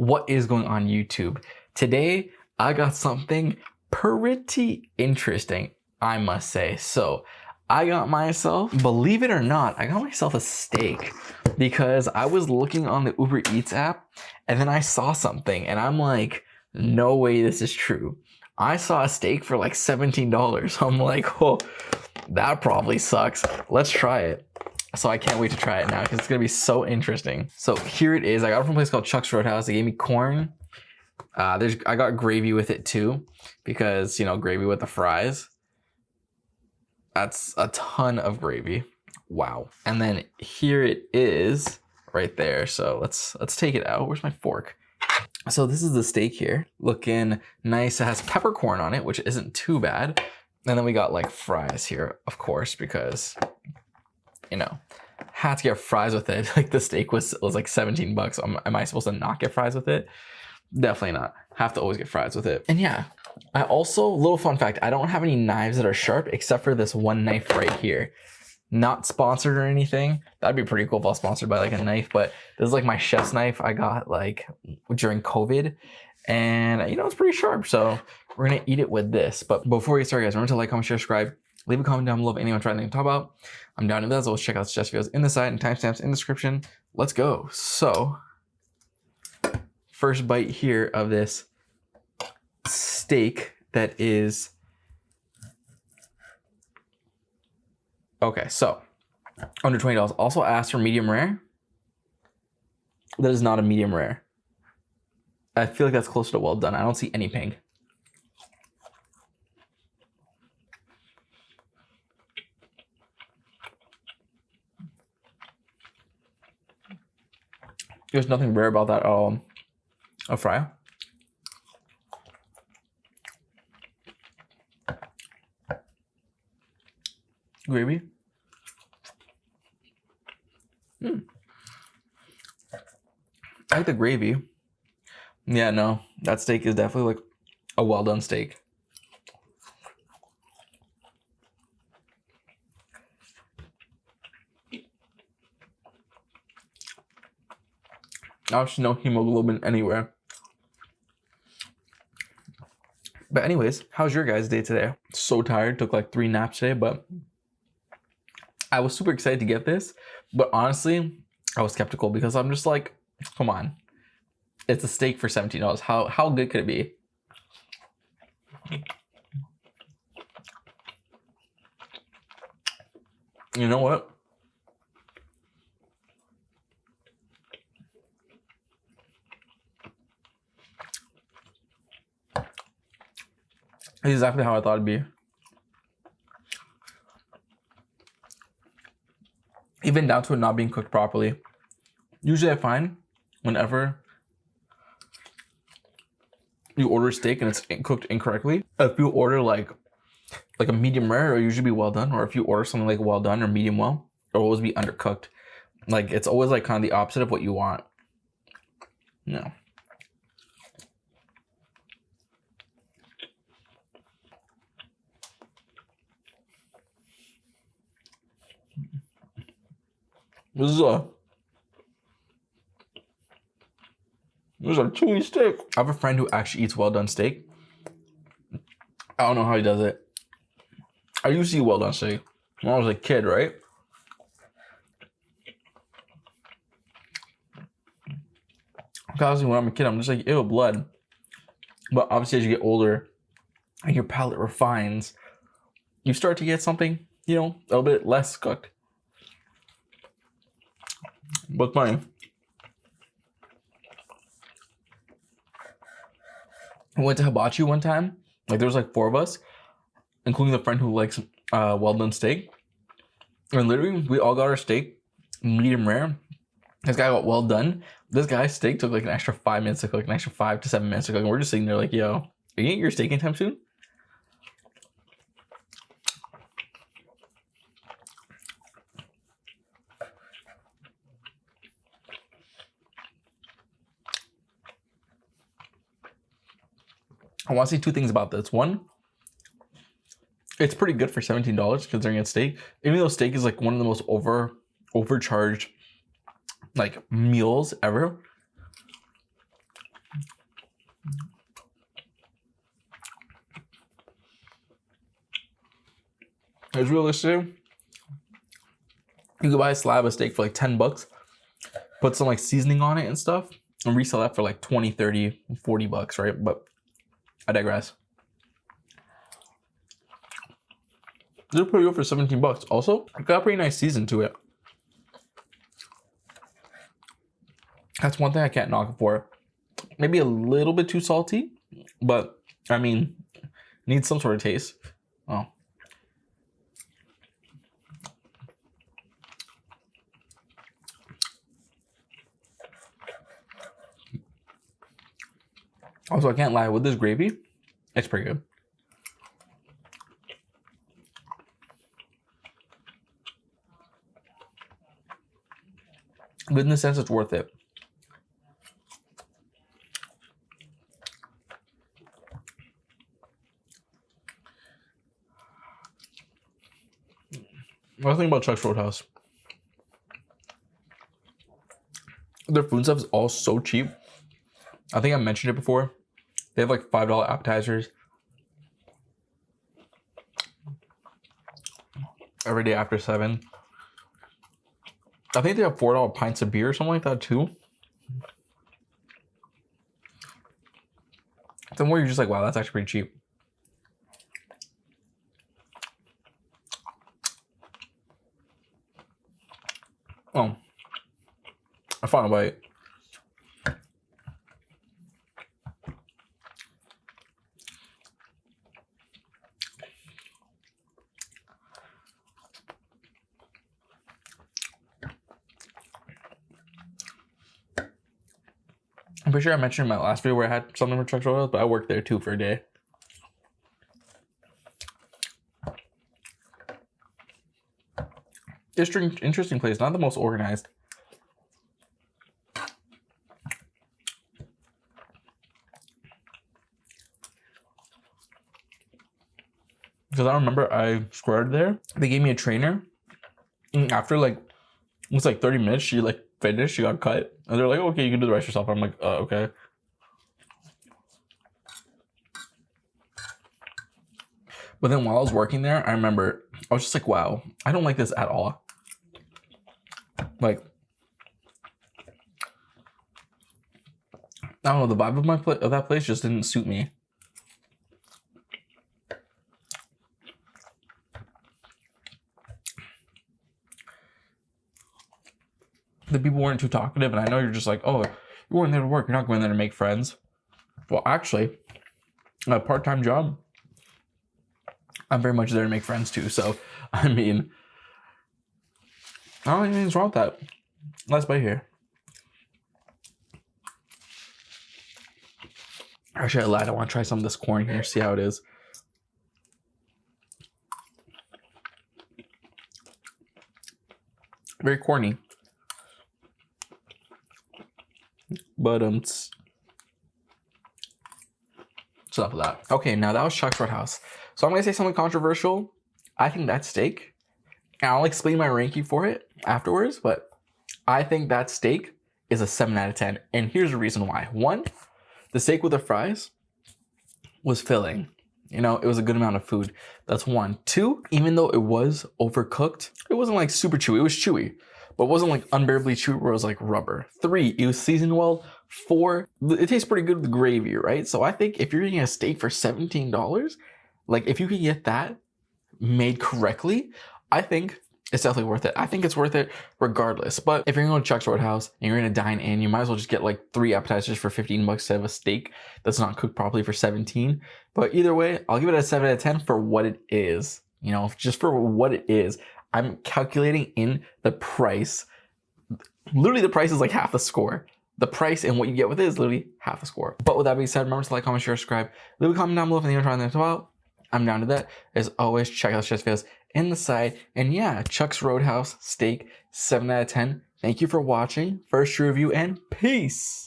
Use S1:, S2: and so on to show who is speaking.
S1: What is going on YouTube? Today, I got something pretty interesting, I must say. So, I got myself, believe it or not, I got myself a steak because I was looking on the Uber Eats app and then I saw something and I'm like, no way this is true. I saw a steak for like $17. I'm like, oh, that probably sucks. Let's try it. So I can't wait to try it now because it's gonna be so interesting. So here it is. I got it from a place called Chuck's Roadhouse. They gave me corn. I got gravy with it too because, you know, gravy with the fries. That's a ton of gravy. Wow. And then here it is right there. So let's take it out. Where's my fork? So this is the steak here, looking nice. It has peppercorn on it, which isn't too bad. And then we got like fries here, of course, because, you know, had to get fries with it. Like the steak was like 17 bucks. Am I supposed to not get fries with it? Definitely not. Have to always get fries with it. And yeah, I also, little fun fact, I don't have any knives that are sharp except for this one knife right here. Not sponsored or anything. That'd be pretty cool if I was sponsored by like a knife, but this is like my chef's knife I got like during COVID. And you know, it's pretty sharp. So we're gonna eat it with this. But before we get started, guys, remember to like, comment, share, subscribe. Leave a comment down below if anyone tried anything to talk about. I'm down to that. As always, check out the chef's videos in the site and timestamps in the description. Let's go. So, first bite here of this steak that is... Okay, so, under $20. Also asked for medium rare. That is not a medium rare. I feel like that's closer to well done. I don't see any pink. There's nothing rare about that a fry. Gravy. I like the gravy. Yeah, no, that steak is definitely like a well done steak. There's no hemoglobin anywhere. But anyways, how's your guys' day today? So tired, took like 3 naps today, but I was super excited to get this. But honestly, I was skeptical because I'm just like, come on. It's a steak for $17. How good could it be? You know what? It's exactly how I thought it'd be. Even down to it not being cooked properly. Usually I find whenever you order a steak and it's cooked incorrectly, if you order like a medium rare, it'll usually be well done. Or if you order something like well done or medium well, it'll always be undercooked. Like it's always like kind of the opposite of what you want. No. This is a chewy steak. I have a friend who actually eats well done steak. I don't know how he does it. I used to eat well done steak when I was a kid, right? Because when I'm a kid, I'm just like, ew, blood. But obviously, as you get older and your palate refines, you start to get something, you know, a little bit less cooked. But funny. I went to Hibachi one time. Like there was like 4 of us, including the friend who likes well done steak. And literally, we all got our steak medium rare. This guy got well done. This guy's steak took like an extra 5 minutes to cook, an extra 5 to 7 minutes to cook. And we're just sitting there like, yo, are you getting your steak anytime soon? I want to say 2 things about this. One, it's pretty good for $17 considering it's steak. Even though steak is like one of the most overcharged like meals ever. It's realistic. You could buy a slab of steak for like 10 bucks, put some like seasoning on it and stuff, and resell that for like 20, 30, 40 bucks, right? But I digress. They're pretty good for 17 bucks. Also, it got a pretty nice season to it. That's one thing I can't knock it for. Maybe a little bit too salty, but I mean, needs some sort of taste. Oh. Also, I can't lie, with this gravy, it's pretty good. Good in the sense it's worth it. One thing about Chuck's Roadhouse, their food stuff is all so cheap. I think I mentioned it before. They have like $5 appetizers every day after 7. I think they have $4 pints of beer or something like that too. The more you're just like, wow, that's actually pretty cheap. Oh, I found a bite. I'm pretty sure I mentioned in my last video where I had something with Chuck's Roadhouse, but I worked there too for a day. Interesting place, not the most organized. Because I remember I squared there. They gave me a trainer. And after like, it was like 30 minutes, she like finished, she got cut. And they're like, okay, you can do the rest yourself. I'm like, okay. But then while I was working there, I remember I was just like, wow, I don't like this at all. Like, I don't know, the vibe of that place just didn't suit me. The people weren't too talkative, and I know you're just like, oh, you're going there to work, you're not going there to make friends. Well, actually, a part-time job, I'm very much there to make friends too. So, I mean, I don't think anything's wrong with that. Let's bite here. Actually, I lied. I want to try some of this corn here, see how it is. Very corny. But so enough of that. Okay, now that was Chuck's Roadhouse. So I'm gonna say something controversial. I think that steak, and I'll explain my ranking for it afterwards, but I think that steak is a 7 out of 10. And here's the reason why. 1, the steak with the fries was filling. You know, it was a good amount of food. That's 1. 2, even though it was overcooked, it wasn't like super chewy. It was chewy, but it wasn't like unbearably chewy where it was like rubber. 3, it was seasoned well. 4, it tastes pretty good with the gravy, right? So I think if you're eating a steak for $17, like if you can get that made correctly, I think it's definitely worth it. I think it's worth it regardless. But if you're going to Chuck's Roadhouse and you're going to dine in, you might as well just get like 3 appetizers for 15 bucks instead of a steak that's not cooked properly for 17. But either way, I'll give it a 7 out of 10 for what it is. You know, just for what it is. I'm calculating in the price. Literally, the price is like half the score. The price and what you get with it is literally half the score. But with that being said, remember to like, comment, share, subscribe. Leave a comment down below if you want to try anything about. I'm down to that. As always, check out the chest videos in the side. And yeah, Chuck's Roadhouse steak, 7 out of 10. Thank you for watching. First review and peace.